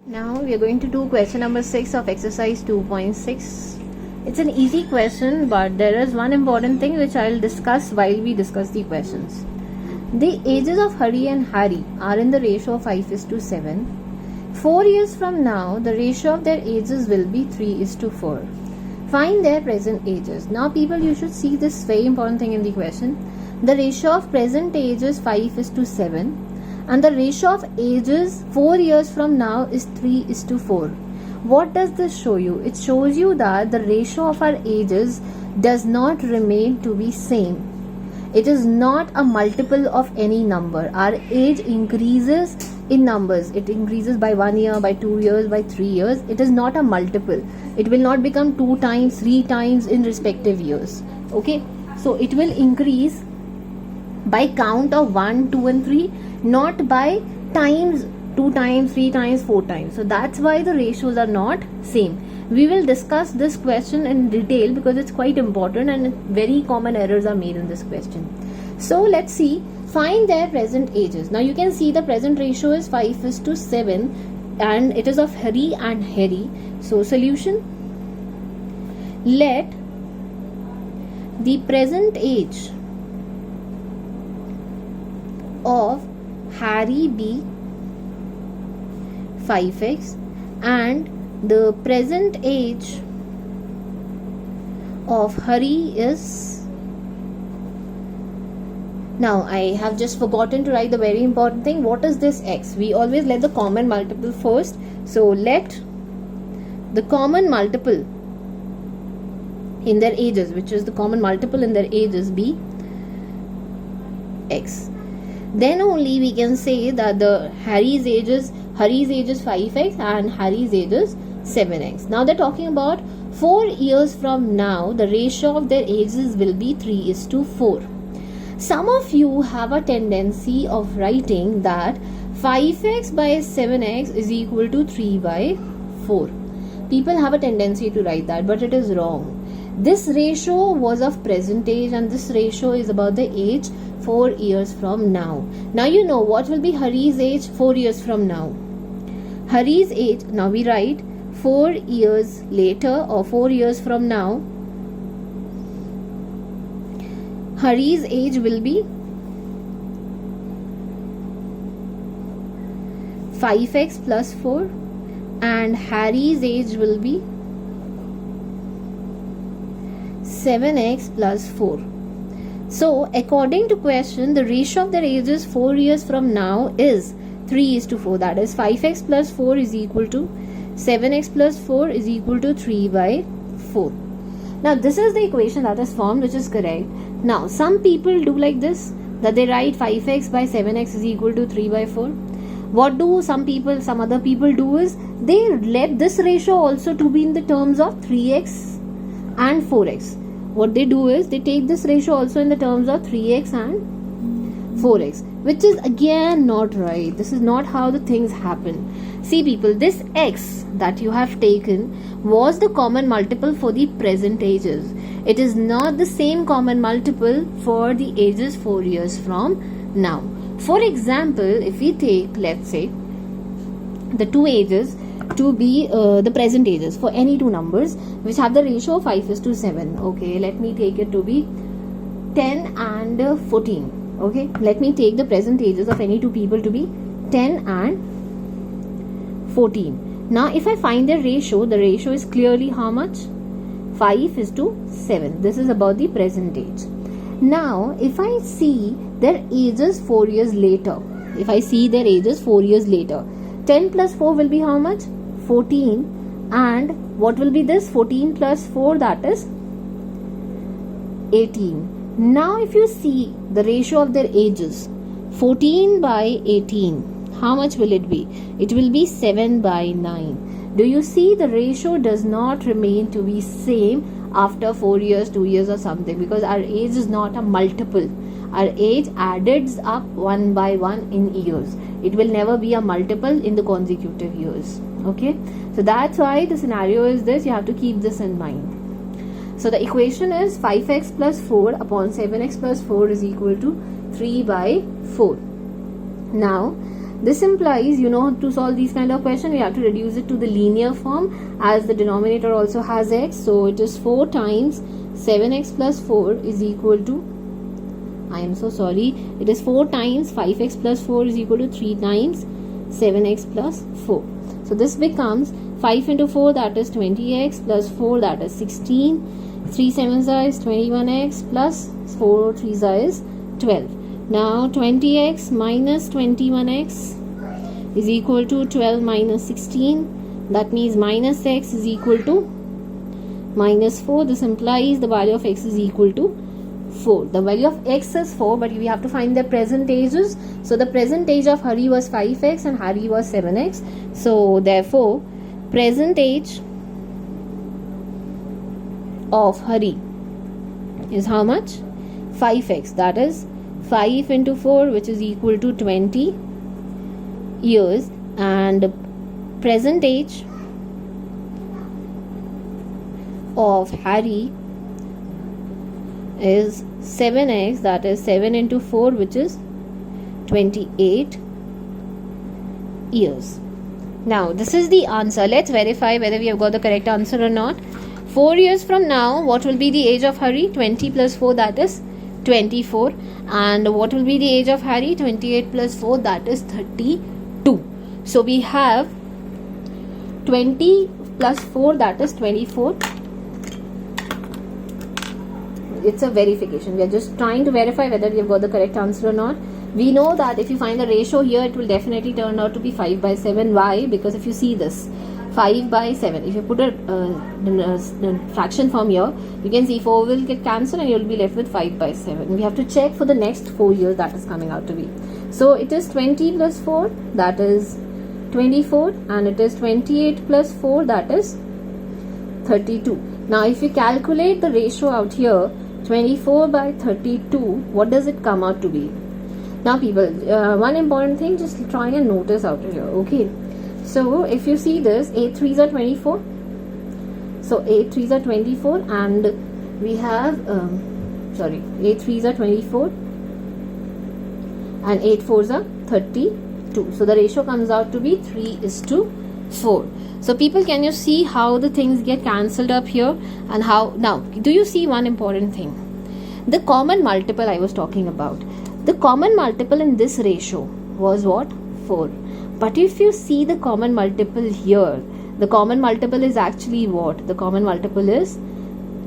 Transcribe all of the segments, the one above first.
Now we are going to do question number 6 of exercise 2.6. It's an easy question, but there is one important thing which I'll discuss while we discuss the questions. The ages of Hari and Hari are in the ratio of 5:7. 4 years from now, the ratio of their ages will be 3:4. Find their present ages. Now people, you should see this very important thing in the question. The ratio of present age is 5:7 and the ratio of ages 4 years from now is 3:4. What does this show you? It shows you that the ratio of our ages does not remain to be same. It is not a multiple of any number. Our age increases in numbers. It increases by 1 year, by 2 years, by 3 years. It is not a multiple. It will not become 2 times, 3 times in respective years. Okay, so it will increase by count of 1, 2 and 3, not by times, 2 times, 3 times, 4 times. So that's why the ratios are not same. We will discuss this question in detail because it's quite important and very common errors are made in this question. So let's see. Find their present ages. Now you can see the present ratio is 5:7 and it is of Hari and Hari. So solution. Let the present age of Hari be 5x and the present age of Hari is, now I have just forgotten to write the very important thing. What is this x? We always let the common multiple first. So let the common multiple in their ages, which is the common multiple in their ages, be x. Then only we can say that the Hari's age is 5x and Hari's age is 7x. Now they're talking about 4 years from now, the ratio of their ages will be 3:4. Some of you have a tendency of writing that 5x by 7x is equal to 3/4. People have a tendency to write that, but it is wrong. This ratio was of present age and this ratio is about the age 4 years from now. Now you know what will be Hari's age 4 years from now. Hari's age, now we write 4 years later or 4 years from now, Hari's age will be 5x plus 4 and Hari's age will be 7x plus 4. So according to question, the ratio of their ages 4 years from now is 3:4. That is 5x plus 4 is equal to 7x plus 4 is equal to 3/4. Now this is the equation that is formed, which is correct. Now some people do like this, that they write 5x by 7x is equal to 3/4. What do some other people do is they let this ratio also to be in the terms of 3x and 4x. What they do is they take this ratio also in the terms of 3x and 4x, which is again not right. This is not how the things happen. See people, this x that you have taken was the common multiple for the present ages. It is not the same common multiple for the ages 4 years from now. For example, if we take, let's say, the two ages to be the present ages for any two numbers which have the ratio of 5:7. Okay, let me take it to be 10 and 14. Okay, let me take the present ages of any two people to be 10 and 14. Now if I find their ratio, the ratio is clearly how much? 5:7. This is about the present age. Now if I see their ages 4 years later, 10 plus 4 will be how much? 14. And what will be this? 14 plus 4, that is 18. Now if you see the ratio of their ages 14 by 18, how much will it be? It will be 7/9. Do you see the ratio does not remain to be same after 4 years, 2 years or something, because our age is not a multiple. Our age adds up 1 by 1 in years. It will never be a multiple in the consecutive years. Okay, so that's why the scenario is this. You have to keep this in mind. So the equation is 5x plus 4 upon 7x plus 4 is equal to 3/4. Now This implies, to solve these kind of question, we have to reduce it to the linear form, as the denominator also has x. So it is 4 times 7x plus 4 is equal to, it is 4 times 5x plus 4 is equal to 3 times 7x plus 4. So this becomes 5 into 4, that is 20x, plus 4, that is 16. 3 7s is 21x, plus 4 3s is 12. Now 20x minus 21x is equal to 12 minus 16. That means minus x is equal to minus 4. This implies the value of x is equal to 4. The value of x is 4, but we have to find the present ages. So the present age of Hari was 5x and Hari was 7x. So therefore, present age of Hari is how much? 5x. That is 5 into 4, which is equal to 20 years. And present age of Hari is 7x, that is 7 into 4, which is 28 years. Now this is the answer. Let's verify whether we have got the correct answer or not. 4 years from now, what will be the age of Hari? 20 plus 4, that is 24. And what will be the age of Hari? 28 plus 4, that is 32. So we have 20 plus 4, that is 24. It's a verification. We are just trying to verify whether we have got the correct answer or not. We know that if you find the ratio here, it will definitely turn out to be 5 by 7. Why? Because if you see this, 5 by 7, if you put a fraction form here, you can see 4 will get cancelled and you will be left with 5 by 7. We have to check for the next 4 years that is coming out to be. So it is 20 plus 4, that is 24, and it is 28 plus 4, that is 32. Now if you calculate the ratio out here, 24 by 32, what does it come out to be? Now people, one important thing, just try and notice out here, okay? So if you see this, 8 3s are 24. So 8 3s are 24, and we have 8 3s are 24 and 8 4s are 32. So the ratio comes out to be 3:4. So people, can you see how the things get cancelled up here, and how? Now do you see one important thing? The common multiple I was talking about. The common multiple in this ratio was what? 4. But if you see the common multiple here, the common multiple is actually what? The common multiple is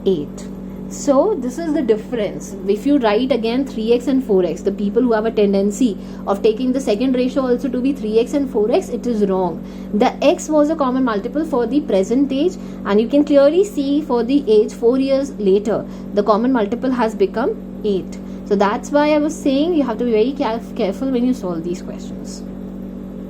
8. So this is the difference. If you write again 3x and 4x, the people who have a tendency of taking the second ratio also to be 3x and 4x, it is wrong. The x was a common multiple for the present age, and you can clearly see for the age 4 years later, the common multiple has become 8. So that's why I was saying you have to be very careful when you solve these questions.